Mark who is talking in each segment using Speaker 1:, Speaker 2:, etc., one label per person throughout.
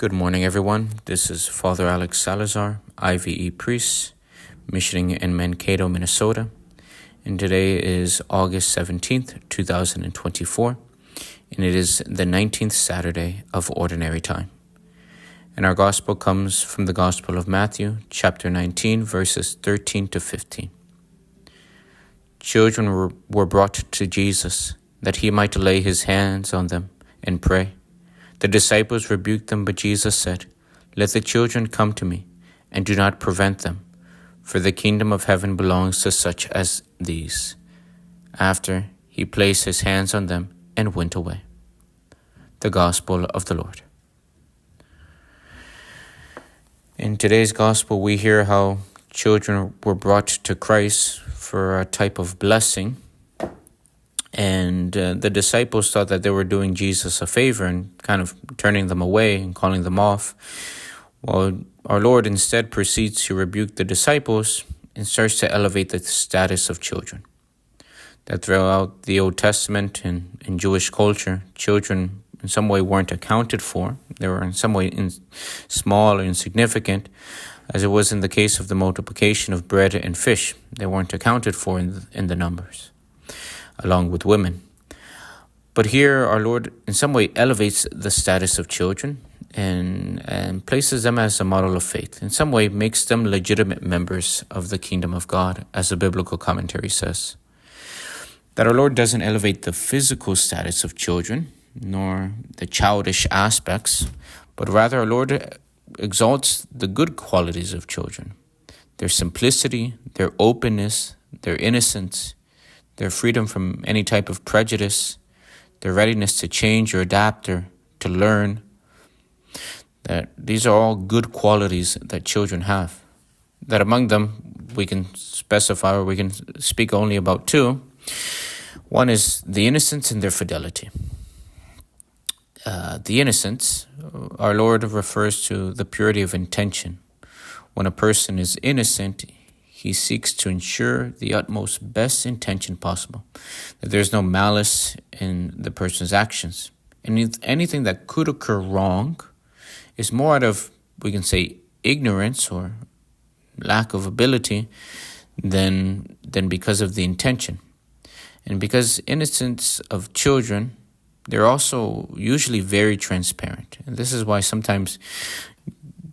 Speaker 1: Good morning, everyone. This is Father Alex Salazar, IVE priest, missioning in Mankato, Minnesota. And today is August 17th, 2024, and it is the 19th Saturday of Ordinary Time. And our gospel comes from the Gospel of Matthew, chapter 19, verses 13 to 15. Children were brought to Jesus, that he might lay his hands on them and pray. The disciples rebuked them, but Jesus said, "Let the children come to me, and do not prevent them, for the kingdom of heaven belongs to such as these." After he placed his hands on them and went away. The Gospel of the Lord. In today's Gospel, we hear how children were brought to Christ for a type of blessing. And the disciples thought that they were doing Jesus a favor and kind of turning them away and calling them off. Well, our Lord instead proceeds to rebuke the disciples and starts to elevate the status of children. That throughout the Old Testament and in Jewish culture, children in some way weren't accounted for. They were in some way small or insignificant, as it was in the case of the multiplication of bread and fish. They weren't accounted for in the numbers, along with women. But here our Lord in some way elevates the status of children and places them as a model of faith. In some way makes them legitimate members of the kingdom of God, as the biblical commentary says. That our Lord doesn't elevate the physical status of children, nor the childish aspects, but rather our Lord exalts the good qualities of children. Their simplicity, their openness, their innocence, their freedom from any type of prejudice, their readiness to change or adapt or to learn. That these are all good qualities that children have. That among them we can specify, or we can speak only about two. One is the innocence and their fidelity. The innocence, our Lord refers to the purity of intention. When a person is innocent, he seeks to ensure the utmost best intention possible, that there's no malice in the person's actions. And anything that could occur wrong is more out of, we can say, ignorance or lack of ability than because of the intention. And because innocence of children, they're also usually very transparent. And this is why sometimes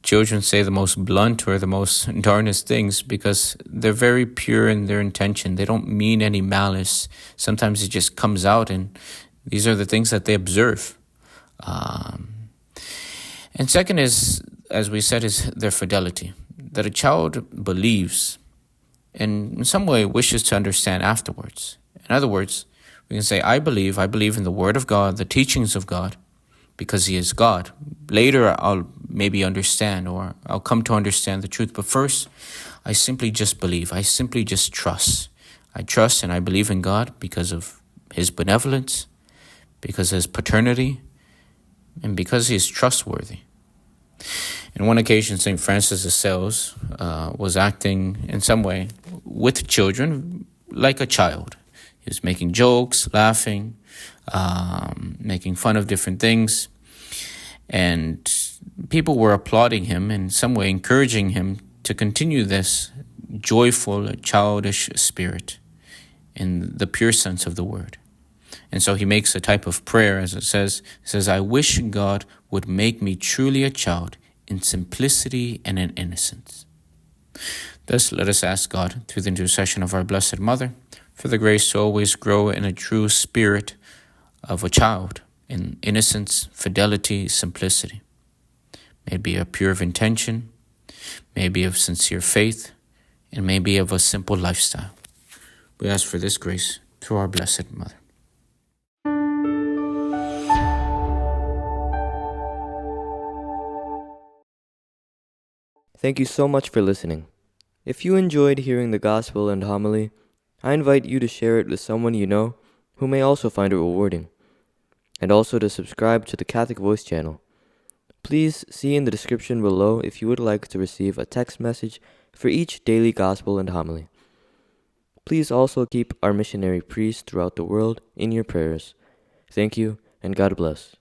Speaker 1: children say the most blunt or the most darnest things, because they're very pure in their intention. They don't mean any malice. Sometimes it just comes out, and these are the things that they observe. And second is, as we said, is their fidelity. That a child believes and in some way wishes to understand afterwards. In other words, we can say, I believe in the Word of God, the teachings of God, because He is God. Later, I'll maybe understand, or I'll come to understand the truth. But first, I simply just believe. I simply just trust. I trust and I believe in God because of His benevolence, because of His paternity, and because He is trustworthy. On one occasion, St. Francis of Sales was acting in some way with children like a child. He was making jokes, laughing, making fun of different things. And people were applauding him, in some way encouraging him to continue this joyful, childish spirit in the pure sense of the word. And so he makes a type of prayer, as it says, I wish God would make me truly a child in simplicity and in innocence. Thus, let us ask God, through the intercession of our Blessed Mother, for the grace to always grow in a true spirit of a child, in innocence, fidelity, simplicity. May it be a pure of intention, may it be of sincere faith, and may it be of a simple lifestyle. We ask for this grace through our Blessed Mother.
Speaker 2: Thank you so much for listening. If you enjoyed hearing the Gospel and homily, I invite you to share it with someone you know who may also find it rewarding, and also to subscribe to the Catholic Voice channel. Please see in the description below if you would like to receive a text message for each daily Gospel and homily. Please also keep our missionary priests throughout the world in your prayers. Thank you, and God bless.